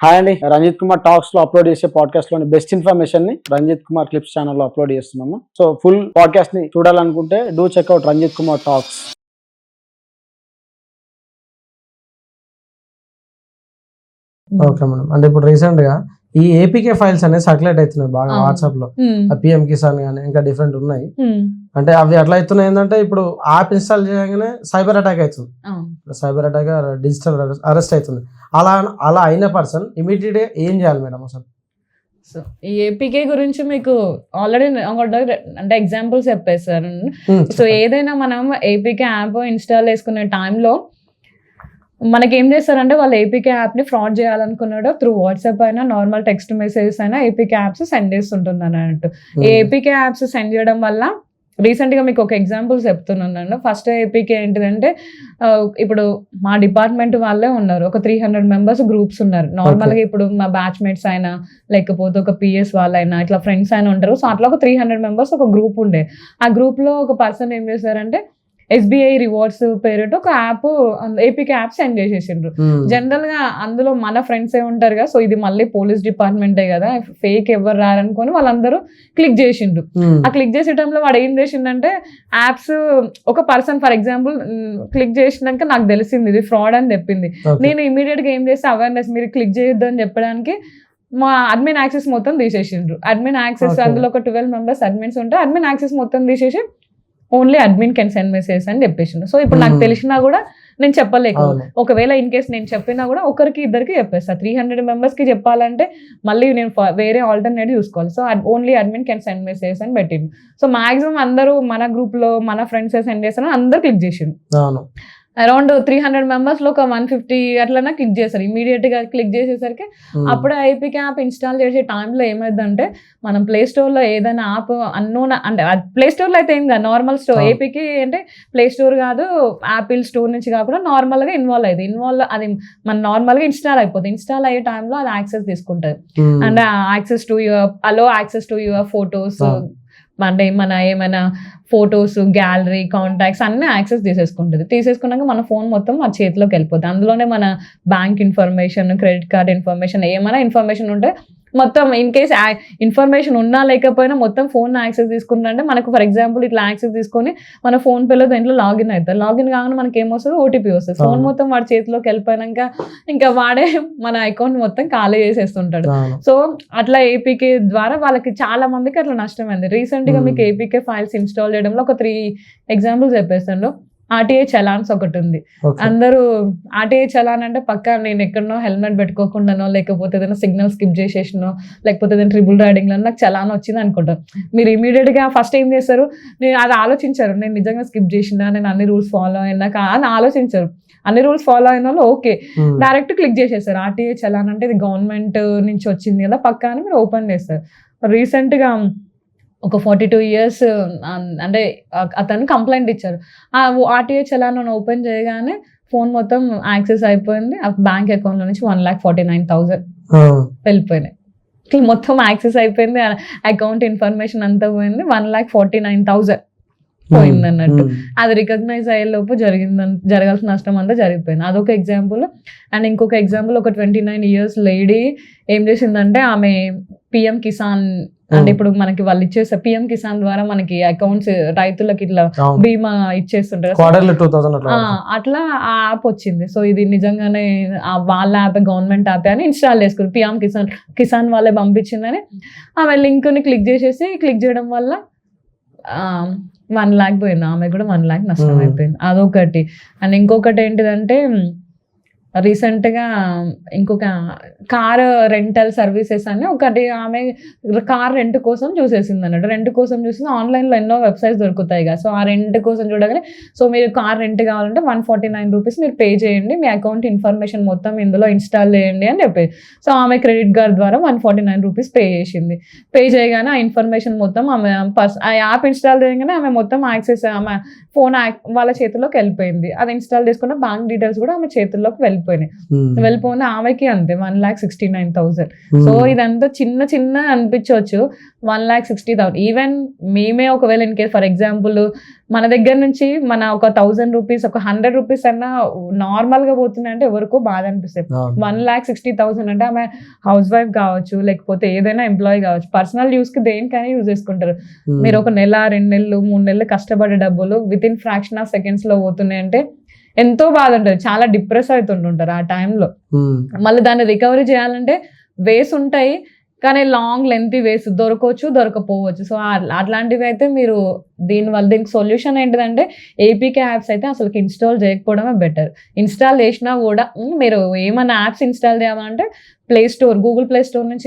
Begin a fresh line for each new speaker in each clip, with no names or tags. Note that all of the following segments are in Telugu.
హాయ్ అండి, రంజిత్ కుమార్ టాక్స్ లో అప్లోడ్ చేసే పాడ్కాస్ట్ లోని బెస్ట్ ఇన్ఫర్మేషన్ ని రంజిత్ కుమార్ క్లిప్స్ ఛానల్ లో అప్లోడ్ చేస్తున్నాము. సో ఫుల్ పాడ్కాస్ట్ ని చూడాలనుకుంటే do check out Ranjith Kumar talks.
Okay madam. అంటే ఇప్పుడు రీసెంట్ గా ఈ ఏపీకే ఫైల్స్ అనేది సర్క్యులేట్ అవుతున్నాయి బాగా వాట్సాప్ లో. పిఎం కిసాన్ గానీ ఇంకా డిఫరెంట్ ఉన్నాయి. అంటే అవి ఎట్లా అవుతున్నాయి ఏంటంటే ఇప్పుడు యాప్ ఇన్స్టాల్ చేయగానే సైబర్ అటాక్ అవుతుంది. సైబర్ అటాక్ డిజిటల్ అరెస్ట్ అవుతుంది. అలా అయిన పర్సన్ ఇమీడియట్ గా ఏం చేయాలి మేడం అసలు?
సో ఈ ఏపీకే గురించి మీకు ఆల్రెడీ అంటే ఎగ్జాంపుల్స్ చెప్పేసారు. సో ఏదైనా మనం ఏపీకే యాప్ ఇన్స్టాల్ చేసుకునే టైంలో మనకి ఏం చేస్తారంటే వాళ్ళు ఏపీకే యాప్ని ఫ్రాడ్ చేయాలనుకున్నాడు త్రూ వాట్సాప్ అయినా నార్మల్ టెక్స్ట్ మెసేజెస్ అయినా ఏపీకే యాప్స్ సెండ్ చేస్తుంటుంది అన్నట్టు. ఈ ఏపీకే యాప్స్ సెండ్ చేయడం వల్ల రీసెంట్గా మీకు ఒక ఎగ్జాంపుల్ చెప్తున్నాను. ఫస్ట్ ఏపీకే ఏంటిదంటే ఇప్పుడు మా డిపార్ట్మెంట్ వాళ్ళే ఉన్నారు, ఒక 300 మెంబర్స్ గ్రూప్స్ ఉన్నారు. నార్మల్గా ఇప్పుడు మా బ్యాచ్మేట్స్ అయినా లేకపోతే ఒక పిఎస్ వాళ్ళైనా ఇట్లా ఫ్రెండ్స్ అయినా ఉంటారు. సో అట్లా ఒక 300 మెంబర్స్ ఒక గ్రూప్ ఉండే. ఆ గ్రూప్లో ఒక పర్సన్ ఏం చేశారంటే SBI రివార్డ్స్ పేరుతో ఒక యాప్ ఏపీకే యాప్ సెండ్ చేసేసిండ్రు. జనరల్ గా అందులో మన ఫ్రెండ్స్ ఏ ఉంటారు కదా, సో ఇది మళ్ళీ పోలీస్ డిపార్ట్మెంటే కదా, ఫేక్ ఎవరు రారనుకొని వాళ్ళందరూ క్లిక్ చేసిండ్రు. ఆ క్లిక్ చేసే టైంలో వాడు ఏం చేసిండంటే యాప్స్ ఒక పర్సన్ ఫర్ ఎగ్జాంపుల్ క్లిక్ చేసినాక నాకు తెలిసింది ఇది ఫ్రాడ్ అని చెప్పింది. నేను ఇమీడియట్ గా ఏం చేస్తే అవేర్నెస్ మీరు క్లిక్ చేయొద్దు అని చెప్పడానికి మా అడ్మిన్ యాక్సెస్ మొత్తం తీసేసిండ్రు. అడ్మిన్ యాక్సెస్ అందులో ఒక 12 మెంబర్స్ అడ్మిన్స్ ఉంటే అడ్మిన్ యాక్సెస్ మొత్తం తీసేసి only admin can send message అని చెప్పేసిండు. సో ఇప్పుడు నాకు తెలిసినా కూడా నేను చెప్పలేకు. ఒకవేళ ఇన్ కేస్ నేను చెప్పినా కూడా ఒకరికి ఇద్దరికి చెప్పేస్తా. 300 మెంబర్స్ కి చెప్పాలంటే మళ్ళీ నేను వేరే ఆల్టర్నేట్ చూసుకోవాలి. So only admin can send message అని పెట్టిండు. సో మాక్సిమం అందరూ మన గ్రూప్ లో మన ఫ్రెండ్స్ సెండ్ చేస్తారని అందరు క్లిక్ చేసిండు. అరౌండ్ 300 మెంబర్స్ లో ఒక 150 అట్లనే క్లిక్ చేస్తారు. ఇమీడియట్ గా క్లిక్ చేసేసరికి అప్పుడు ఏపీకే యాప్ ఇన్స్టాల్ చేసే టైంలో ఏమైందంటే మనం ప్లే స్టోర్ లో ఏదైనా యాప్ అన్నోన్ అంటే ప్లే స్టోర్ లో అయితే ఏం కాదు, నార్మల్ స్టోర్ ఏపీకే అంటే ప్లే స్టోర్ కాదు, యాపిల్ స్టోర్ నుంచి కాకుండా నార్మల్ గా అది మన నార్మల్ గా ఇన్స్టాల్ అయిపోతుంది. ఇన్స్టాల్ అయ్యే టైంలో అది యాక్సెస్ తీసుకుంటది. And access to your photos అంటే మన ఏమైనా ఫొటోస్, గ్యాలరీ, కాంటాక్ట్స్ అన్ని యాక్సెస్ తీసేసుకున్నాక మన ఫోన్ మొత్తం మన చేతిలోకి వెళ్ళిపోతుంది. అందులోనే మన bank information, credit card information, ఏమైనా ఇన్ఫర్మేషన్ ఉంటే మొత్తం ఇన్ కేస్ ఇన్ఫర్మేషన్ ఉన్నా లేకపోయినా మొత్తం ఫోన్ యాక్సెస్ తీసుకుంటే మనకు ఫర్ ఎగ్జాంపుల్ ఇట్లా యాక్సెస్ తీసుకొని మన ఫోన్ పేలో దాంట్లో లాగిన్ అవుతారు. లాగిన్ కాగానే మనకి ఏమొస్తుంది, ఓటీపీ వస్తుంది. ఫోన్ మొత్తం వాడి చేతిలోకి వెళ్ళిపోయినాక ఇంకా వాడే మన అకౌంట్ మొత్తం ఖాళీ చేసేస్తుంటాడు. సో అట్లా ఏపీకే ద్వారా వాళ్ళకి చాలా మందికి అట్లా నష్టమైంది. రీసెంట్ గా మీకు ఏపీకే ఫైల్స్ ఇన్స్టాల్ చేయడంలో ఒక 3 ఎగ్జాంపుల్స్ చెప్పేస్తాను. ఆర్టీఐ చలాన్స్ ఒకటి ఉంది. అందరూ ఆర్టీఐ చలాన్ అంటే పక్కా నేను ఎక్కడనో హెల్మెట్ పెట్టుకోకుండానో లేకపోతే ఏదైనా సిగ్నల్ స్కిప్ చేసేసినో లేకపోతే ఏదైనా ట్రిపుల్ రైడింగ్ లో నాకు చలాన్ వచ్చింది అనుకుంటారు. మీరు ఇమీడియట్ గా ఫస్ట్ ఏం చేస్తారు, నేను అది ఆలోచించారు, నేను నిజంగా స్కిప్ చేసినా, నేను అన్ని రూల్స్ ఫాలో అయినాక అని ఆలోచించారు. అన్ని రూల్స్ ఫాలో అయిన వాళ్ళు ఓకే డైరెక్ట్ క్లిక్ చేసేస్తారు. ఆర్టీఐ చలాన్ అంటే ఇది గవర్నమెంట్ నుంచి వచ్చింది కదా పక్కా అని మీరు ఓపెన్ చేస్తారు. రీసెంట్ గా ఒక 42 years అంటే అతను కంప్లైంట్ ఇచ్చారు. ఆ ఆర్టీఐ చలాన్ ఓపెన్ చేయగానే ఫోన్ మొత్తం యాక్సెస్ అయిపోయింది. ఆ బ్యాంక్ అకౌంట్ లో నుంచి 1,49,000 వెళ్ళిపోయినాయి. మొత్తం యాక్సెస్ అయిపోయింది, అకౌంట్ ఇన్ఫర్మేషన్ అంతా పోయింది, 1,49,000 పోయింది అన్నట్టు. అది రికగ్నైజ్ అయ్యే లోపు జరగాల్సిన నష్టం అంతా జరిగిపోయింది. అదొక ఎగ్జాంపుల్. అండ్ ఇంకొక ఎగ్జాంపుల్, ఒక 29 years లేడీ ఏం చేసిందంటే ఆమె పిఎం కిసాన్ అంటే ఇప్పుడు మనకి వాళ్ళు ఇచ్చేస్తారు పిఎం కిసాన్ ద్వారా మనకి అకౌంట్స్ రైతులకి ఇట్లా బీమా ఇచ్చేస్తుంటారు. అట్లా ఆ యాప్ వచ్చింది. సో ఇది నిజంగానే వాళ్ళ యాప్, గవర్నమెంట్ యాప్ అని ఇన్స్టాల్ చేసుకుంది. పిఎం కిసాన్ వాళ్ళే పంపించిందని ఆమె లింక్ ని క్లిక్ చేయడం వల్ల 1 lakh పోయింది. ఆమె కూడా 1 lakh నష్టం అయిపోయింది. అదొకటి. అండ్ ఇంకొకటి ఏంటిదంటే రీసెంట్ గా ఇంకొక కార్ రెంటల్ సర్వీసెస్ అని ఒకటి ఆమె కార్ రెంట్ కోసం చూసేసింది అన్నట్టు. రెంట్ కోసం చూసింది, ఆన్లైన్ లో ఎన్నో వెబ్సైట్స్ దొరుకుతాయి కదా. సో ఆ రెంట్ కోసం చూడగానే సో మీరు కార్ రెంట్ కావాలంటే 149 రూపీస్ మీరు పే చేయండి, మీ అకౌంట్ ఇన్ఫర్మేషన్ మొత్తం ఇందులో ఇన్స్టాల్ చేయండి అని చెప్పి. సో ఆమె క్రెడిట్ కార్డ్ ద్వారా 149 రూపీస్ పే చేసింది. పే చేయగానే ఆ ఇన్ఫర్మేషన్ మొత్తం ఆమె ఆ యాప్ ఇన్స్టాల్ చేయగానే ఆమె మొత్తం యాక్సెస్ ఆమె ఫోన్ వాళ్ళ చేతిలోకి వెళ్ళిపోయింది. అది ఇన్స్టాల్ చేసుకున్న బ్యాంక్ డీటెయిల్స్ కూడా ఆమె చేతుల్లోకి వెళ్ళిపోయింది. వెళ్ళిపోయినాయి. వెళ్ళిపోయిన ఆమెకి అంతే 1,69,000. సో ఇదంతా చిన్న చిన్న అనిపించవచ్చు, 1,60,000. ఈవెన్ మేమే ఒకవేళ ఇన్ కేస్ ఫర్ ఎగ్జాంపుల్ మన దగ్గర నుంచి మన ఒక 1,000 రూపీస్, ఒక 100 రూపీస్ అన్నా నార్మల్ గా పోతున్నాయంటే ఎవరికో బాధ అనిపిస్తుంది. 1,60,000 అంటే ఆమె హౌస్ వైఫ్ కావచ్చు, లేకపోతే ఏదైనా ఎంప్లాయీ కావచ్చు, పర్సనల్ యూస్ కి దేనికైనా యూజ్ చేసుకుంటారు. మీరు ఒక నెల, 2 నెలలు, 3 నెలలు కష్టపడే డబ్బులు with in fraction of seconds లో పోతున్నాయి అంటే ఎంతో బాధ ఉంటుంది. చాలా డిప్రెస్ అవుతుంటుంటారు ఆ టైంలో. మళ్ళీ దాన్ని రికవరీ చేయాలంటే వేస్ ఉంటాయి, కానీ లాంగ్ లెంతీ వేస్ దొరకవచ్చు, దొరకపోవచ్చు. సో అట్లాంటివి అయితే మీరు దీనికి సొల్యూషన్ ఏంటిదంటే ఏపీకే యాప్స్ అయితే అసలు ఇన్స్టాల్ చేయకపోవడమే బెటర్. ఇన్స్టాల్ చేసినా కూడా మీరు ఏమైనా యాప్స్ ఇన్స్టాల్ చేయాలంటే play store, Google play store నుంచి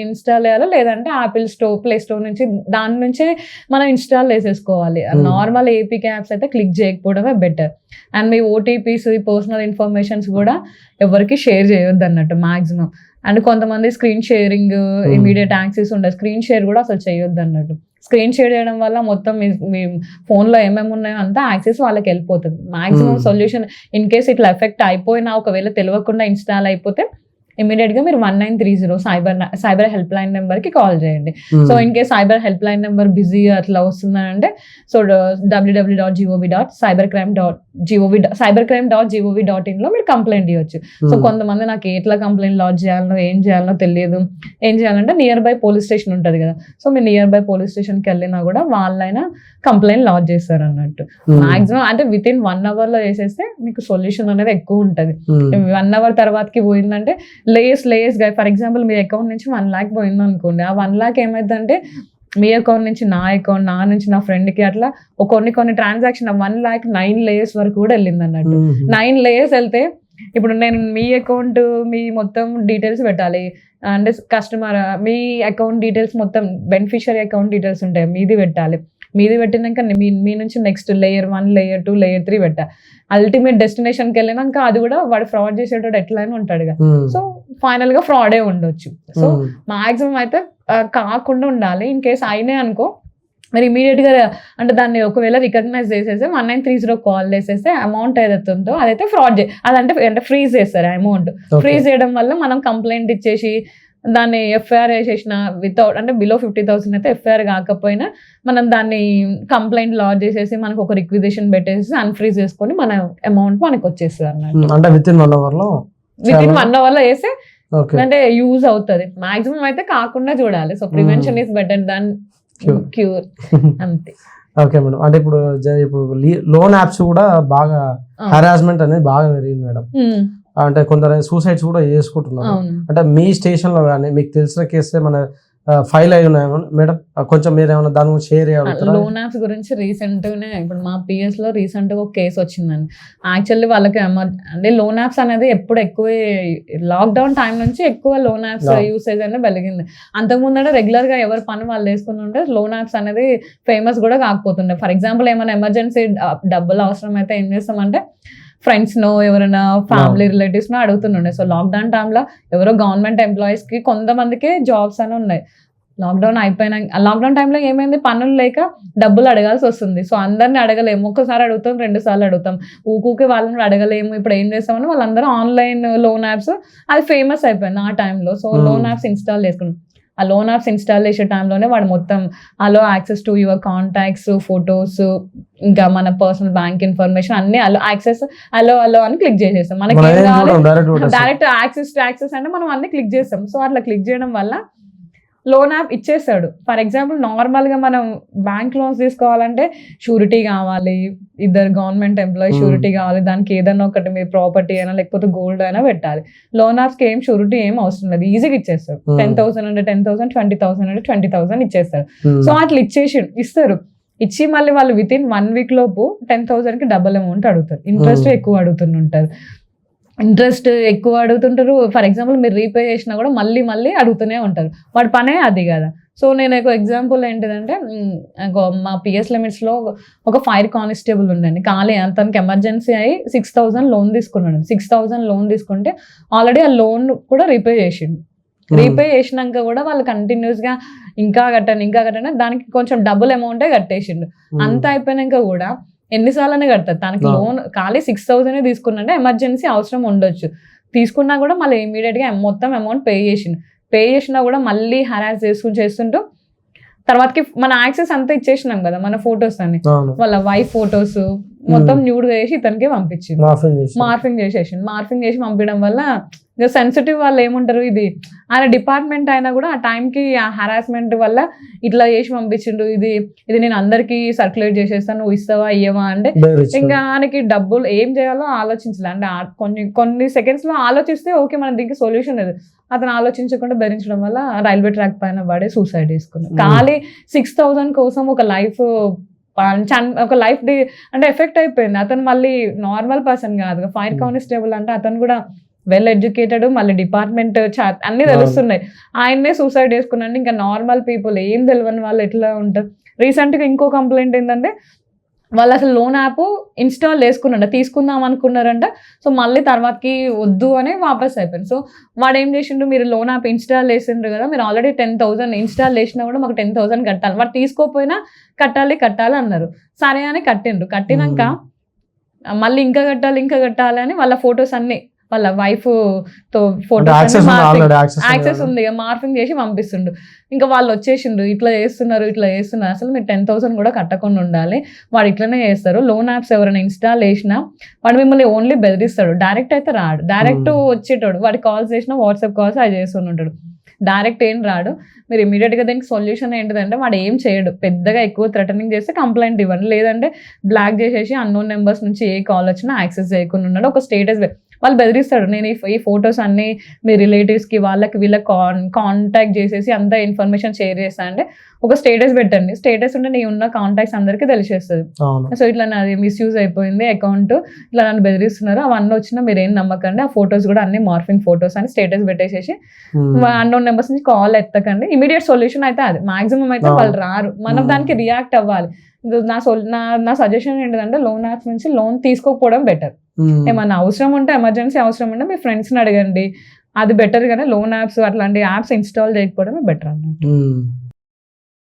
ఇన్స్టాల్ చేయాలి, లేదంటే యాపిల్ ప్లే స్టోర్ నుంచి, దాని నుంచే మనం ఇన్స్టాల్ చేసేసుకోవాలి. నార్మల్ ఏపీకే యాప్స్ అయితే క్లిక్ చేయకపోవడమే బెటర్. అండ్ మీ ఓటీపీస్, ఈ పర్సనల్ ఇన్ఫర్మేషన్స్ కూడా ఎవరికి షేర్ చేయొద్దు అన్నట్టు మాక్సిమం. అండ్ కొంతమంది స్క్రీన్ షేరింగ్, ఇమీడియట్ యాక్సెస్ ఉండదు, స్క్రీన్ షేర్ కూడా అసలు చేయొద్దు అన్నట్టు. స్క్రీన్ షేర్ చేయడం వల్ల మొత్తం మీ ఫోన్లో ఏమేమి ఉన్నాయో అంతా యాక్సెస్ వాళ్ళకి వెళ్ళిపోతుంది. మాక్సిమం సొల్యూషన్ ఇన్ కేస్ ఇట్లా ఎఫెక్ట్ అయిపోయినా, ఒకవేళ తెలియకుండా ఇన్స్టాల్ అయిపోతే ఇమీడియట్ గా మీరు 1930 సైబర్ హెల్ప్ లైన్ నెంబర్ కి కాల్ చేయండి. So in case cyber help line number busy అట్లా వస్తుందంటే సో www.cybercrime.gov.in లో మీరు కంప్లైంట్ ఇవ్వచ్చు. సో కొంతమంది నాకు ఎట్లా కంప్లైంట్ లాడ్జ్ చేయాలనో, ఏం చేయాలనో తెలియదు. ఏం చేయాలంటే నియర్ బై పోలీస్ స్టేషన్ ఉంటుంది కదా, సో మీరు నియర్ బై పోలీస్ స్టేషన్ కి వెళ్ళినా కూడా వాళ్ళైనా కంప్లైంట్ లాడ్జ్ చేస్తారు అన్నట్టు. మాక్సిమం అంటే విత్ ఇన్ 1 hour లో చేసేస్తే మీకు సొల్యూషన్ అనేది ఎక్కువ ఉంటుంది. 1 hour తర్వాతకి పోయిందంటే లేస్ గా, ఫర్ ఎగ్జాంపుల్ మీ అకౌంట్ నుంచి 1 lakh పోయింది అనుకోండి, ఆ 1 lakh ఏమైందంటే మీ అకౌంట్ నుంచి నా అకౌంట్, నా నుంచి నా ఫ్రెండ్ కి, అట్లా కొన్ని ట్రాన్సాక్షన్ 1 lakh 9 layers వరకు కూడా వెళ్ళింది అన్నట్టు. 9 layers వెళ్తే ఇప్పుడు నేను మీ అకౌంట్, మీ మొత్తం డీటెయిల్స్ పెట్టాలి, అంటే కస్టమర్ మీ అకౌంట్ డీటెయిల్స్ మొత్తం, బెనిఫిషియరీ అకౌంట్ డీటెయిల్స్ ఉంటాయి, మీది పెట్టాలి. మీది పెట్టినాక మీ నుంచి నెక్స్ట్ లేయర్ 1, లేయర్ 2, లేయర్ 3 పెట్టా. అల్టిమేట్ డెస్టినేషన్కి వెళ్ళినాక అది కూడా వాడు ఫ్రాడ్ చేసేటోడు ఎట్లయినా ఉంటాడు కదా, సో ఫైనల్ గా ఫ్రాడే ఉండొచ్చు. సో మాక్సిమం అయితే కాకుండా ఉండాలి. ఇన్ కేసు అయినా అనుకో మరి ఇమీడియట్ గా, అంటే దాన్ని ఒకవేళ రికగ్నైజ్ చేసేసి 1930 కాల్ చేసేస్తే అమౌంట్ ఏదైతే ఉందో అదైతే ఫ్రాడ్ అంటే ఫ్రీజ్ చేస్తారు. అమౌంట్ ఫ్రీజ్ చేయడం వల్ల మనం కంప్లైంట్ ఇచ్చేసి దాన్ని ఎఫ్ఐఆర్ వేసేసిన వితౌట్, అంటే బిలో 50,000 అయితే ఎఫ్ఐఆర్ కాకపోయినా మనం దాన్ని కంప్లైంట్ లాడ్జ్ చేసేసి మనకు ఒక రిక్విజిషన్ పెట్టేసి అన్ఫ్రీజ్ చేసుకొని మన అమౌంట్ మనకు వచ్చేస్తుంది అన్నట్టు.
అంటే విత్ ఇన్ 1 hour
లో వేస్తే అంటే యూజ్ అవుతుంది. మాక్సిమం అయితే కాకుండా చూడాలి. So prevention is better than cure అంతే.
Okay madam. అంటే ఇప్పుడు లోన్ యాప్స్ కూడా బాగా హరాస్మెంట్ అనేది బాగా పెరిగింది మేడం. అంటే కొందరు సూసైడ్స్ కూడా చేసుకుంటున్నారు. అంటే మీ స్టేషన్ లో కానీ మీకు తెలిసిన కేసు మన ఫైల్ అయి ఉన్నాయి మేడం, కొంచెం మీరు ఏమైనా దాని గురించి షేర్ చేయగలుగుతారా?
లోన్ యాప్స్ గురించి రీసెంట్ గానే ఇప్పుడు మా పిఎస్ లో రీసెంట్ గా ఒక కేసు వచ్చిందండి. యాక్చువల్లీ వాళ్ళకి అంటే లోన్ యాప్స్ అనేది ఎప్పుడు ఎక్కువ లాక్డౌన్ టైం నుంచి ఎక్కువ లోన్ యాప్స్ యూసేజ్ అనేది పెరిగింది. అంతకుముందు రెగ్యులర్ గా ఎవరి పని వాళ్ళు వేసుకుని ఉంటే లోన్ యాప్స్ అనేది ఫేమస్ కూడా కాకపోతుండే. ఫర్ ఎగ్జాంపుల్ ఏమైనా ఎమర్జెన్సీ డబ్బులు అవసరం అయితే ఏం చేస్తామంటే ఫ్రెండ్స్ నో, ఎవరైనా ఫ్యామిలీ రిలేటివ్స్ నో అడుగుతుండే. సో లాక్డౌన్ టైంలో ఎవరో గవర్నమెంట్ ఎంప్లాయీస్ కి కొంతమందికి జాబ్స్ అని ఉన్నాయి. లాక్డౌన్ టైంలో ఏమైంది, పనులు లేక డబ్బులు అడగాల్సి వస్తుంది. సో అందరిని అడగలేము, ఒక్కసారి అడుగుతాం, 2 సార్లు అడుగుతాం, ఊకూకి వాళ్ళని అడగలేము. ఇప్పుడు ఏం చేస్తామని వాళ్ళందరూ ఆన్లైన్ లోన్ యాప్స్ అది ఫేమస్ అయిపోయింది ఆ టైంలో. సో లోన్ యాప్స్ ఇన్స్టాల్ చేసుకున్నాం. ఆ లోన్ యాప్స్ ఇన్స్టాల్ చేసే టైంలోనే వాడు మొత్తం allow access to your contacts, photos, ఇంకా మన పర్సనల్ బ్యాంక్ ఇన్ఫర్మేషన్ అన్ని అలో యాక్సెస్ అలో అని క్లిక్ చేసేస్తాం. మనకి ఏం కావాలి, డైరెక్ట్ యాక్సెస్ అంటే మనం అన్ని క్లిక్ చేస్తాం. సో అట్లా క్లిక్ చేయడం వల్ల లోన్ యాప్ ఇచ్చేస్తాడు. ఫర్ ఎగ్జాంపుల్ నార్మల్ గా మనం బ్యాంక్ లోన్స్ తీసుకోవాలంటే షూరిటీ కావాలి, 2 గవర్నమెంట్ ఎంప్లాయీ షూరిటీ కావాలి, దానికి ఏదైనా ఒకటి మీ ప్రాపర్టీ అయినా లేకపోతే గోల్డ్ అయినా పెట్టాలి. లోన్ యాప్స్ కి ఏం షూరిటీ ఏం అవసరం లేదు, ఈజీగా ఇచ్చేస్తారు. 10,000 అంటే 10,000, 20,000 అంటే 20,000 ఇచ్చేస్తారు. సో అట్లా ఇస్తారు. ఇచ్చి మళ్ళీ వాళ్ళు విత్ ఇన్ 1 week లోపు 10,000 కి డబుల్ అమౌంట్ అడుగుతారు. ఇంట్రెస్ట్ ఎక్కువ అడుగుతుంటారు. ఫర్ ఎగ్జాంపుల్ మీరు రీపే చేసినా కూడా మళ్ళీ అడుగుతూనే ఉంటారు. వాడి పనే అది కదా. సో నేను ఒక ఎగ్జాంపుల్ ఏంటిదంటే, మా పిఎస్ లిమిట్స్ లో ఒక ఫైర్ కానిస్టేబుల్ ఉండండి, ఖాళీ తనకి ఎమర్జెన్సీ అయ్యి 6,000 లోన్ తీసుకున్నాడు. 6,000 లోన్ తీసుకుంటే ఆల్రెడీ ఆ లోన్ కూడా రీపే చేసిండు. రీపే చేసినాక కూడా వాళ్ళు కంటిన్యూస్ గా ఇంకా కట్టండి దానికి కొంచెం డబుల్ అమౌంటే కట్టేసిండు. అంత అయిపోయినాక కూడా ఎన్నిసార్లు కడతారు తనకి లోన్ ఖాళీ 6,000 తీసుకున్నంటే ఎమర్జెన్సీ అవసరం ఉండొచ్చు, తీసుకున్నా కూడా మళ్ళీ ఇమీడియట్ గా మొత్తం అమౌంట్ పే చేసినా కూడా మళ్ళీ హరాస్ చేస్తుంటూ తర్వాతకి మన యాక్సెస్ అంతా ఇచ్చేసినాం కదా మన ఫొటోస్ అని, వాళ్ళ వైఫ్ ఫొటోస్ మొత్తం న్యూడ్ వేసి ఇతనికి పంపించింది, మార్ఫింగ్ చేసి పంపించడం వల్ల సెన్సిటివ్ వాళ్ళు ఏముంటారు, ఇది ఆయన డిపార్ట్మెంట్ అయినా కూడా ఆ టైంకి ఆ హరాస్మెంట్ వల్ల ఇట్లా చేసి పంపించిండు, ఇది నేను అందరికి సర్క్యులేట్ చేసేస్తాను, నువ్వు ఇస్తావా ఇయ్యవా అంటే ఇంకా ఆయనకి డబ్బులు ఏం చేయాలో ఆలోచించలే, అంటే కొన్ని సెకండ్స్ లో ఆలోచిస్తే ఓకే మన దీనికి సొల్యూషన్ లేదు, అతను ఆలోచించకుండా భరించడం వల్ల రైల్వే ట్రాక్ పైన పడే సూసైడ్ చేసుకున్నాడు. ఖాళీ 6,000 కోసం ఒక లైఫ్ అంటే ఎఫెక్ట్ అయిపోయింది. అతను మళ్ళీ నార్మల్ పర్సన్ కాదు, ఫైర్ కానిస్టేబుల్ అంటే అతను కూడా వెల్ ఎడ్యుకేటెడ్, మళ్ళీ డిపార్ట్మెంట్ అన్ని తెలుస్తున్నాయి, ఆయన్నే సూసైడ్ చేసుకున్నాడు. ఇంకా నార్మల్ పీపుల్ ఏం తెలియని వాళ్ళు ఎట్లా ఉంటారు. రీసెంట్ గా ఇంకో కంప్లైంట్ ఏంటంటే వాళ్ళు అసలు లోన్ యాప్ ఇన్స్టాల్ చేసుకున్నారంట, తీసుకుందాం అనుకున్నారంట, సో మళ్ళీ తర్వాతకి వద్దు అని వాపస్ అయిపోయింది. సో వాడు ఏం చేసిండు, మీరు లోన్ యాప్ ఇన్స్టాల్ చేసిండ్రు కదా, మీరు ఆల్రెడీ 10,000 ఇన్స్టాల్ చేసినా కూడా మాకు 10,000 కట్టాలి, వాడు తీసుకోపోయినా కట్టాలి అన్నారు. సరే అని కట్టినాక మళ్ళీ ఇంకా కట్టాలి అని వాళ్ళ ఫొటోస్ అన్ని వాళ్ళ వైఫ్ తో ఫోటో యాక్సెస్ ఉంది మార్ఫింగ్ చేసి పంపిస్తుండు. ఇంకా వాళ్ళు వచ్చేసిండు, ఇట్లా చేస్తున్నారు అసలు మీరు 10,000 కూడా కట్టకుండా ఉండాలి, వాడు ఇట్లనే చేస్తారు. లోన్ యాప్స్ ఎవరైనా ఇన్స్టాల్ చేసినా వాడు మిమ్మల్ని ఓన్లీ బెదిరిస్తాడు, డైరెక్ట్ అయితే రాడు. డైరెక్ట్ వచ్చేటోడు వాడి కాల్స్ చేసినా వాట్సాప్ కాల్స్ అది చేస్తుంటాడు, డైరెక్ట్ ఏం రాడు. మీరు ఇమీడియట్ గా దీనికి సొల్యూషన్ ఏంటిదంటే వాడు ఏం చేయడు, పెద్దగా ఎక్కువ థ్రెటనింగ్ చేస్తే కంప్లైంట్ ఇవ్వండి, లేదంటే బ్లాక్ చేసేసి అన్నోన్ నెంబర్స్ నుంచి ఏ కాల్ వచ్చినా యాక్సెస్ చేయకుండా ఉన్నాడు. ఒక స్టేటస్ వాళ్ళు బెదిరిస్తాడు, నేను ఈ ఫొటోస్ అన్ని మీ రిలేటివ్స్ కి వీళ్ళకి కాంటాక్ట్ చేసేసి అంతా ఇన్ఫర్మేషన్ షేర్ చేస్తా అంటే ఒక స్టేటస్ పెట్టండి, స్టేటస్ ఉంటే నీ ఉన్న కాంటాక్ట్స్ అందరికి తెలిసేస్తుంది. సో ఇట్లా నాది మిస్యూజ్ అయిపోయింది అకౌంట్, ఇట్లా నన్ను బెదిరిస్తున్నారు, అవన్నీ వచ్చినా మీరు ఏం నమ్మకండి, ఆ ఫొటోస్ కూడా అన్ని మార్ఫింగ్ ఫొటోస్ అని స్టేటస్ పెట్టేసేసి అన్నోన్ నెంబర్స్ నుంచి కాల్ ఎత్తకండి. ఇమీడియట్ సొల్యూషన్ అయితే అది, మాక్సిమం అయితే వాళ్ళు రారు, మనం దానికి రియాక్ట్ అవ్వాలి. నా సజెషన్ ఏంటంటే లోన్ యాప్స్ నుంచి లోన్ తీసుకోకపోవడం బెటర్. ఏమన్నా అవసరం ఉంటే ఎమర్జెన్సీ అవసరం ఉంటే మీ ఫ్రెండ్స్ని అడగండి, అది బెటర్. కానీ లోన్ యాప్స్ అట్లాంటి యాప్స్ ఇన్స్టాల్ చేయకపోవడమే బెటర్ అన్నట్టు.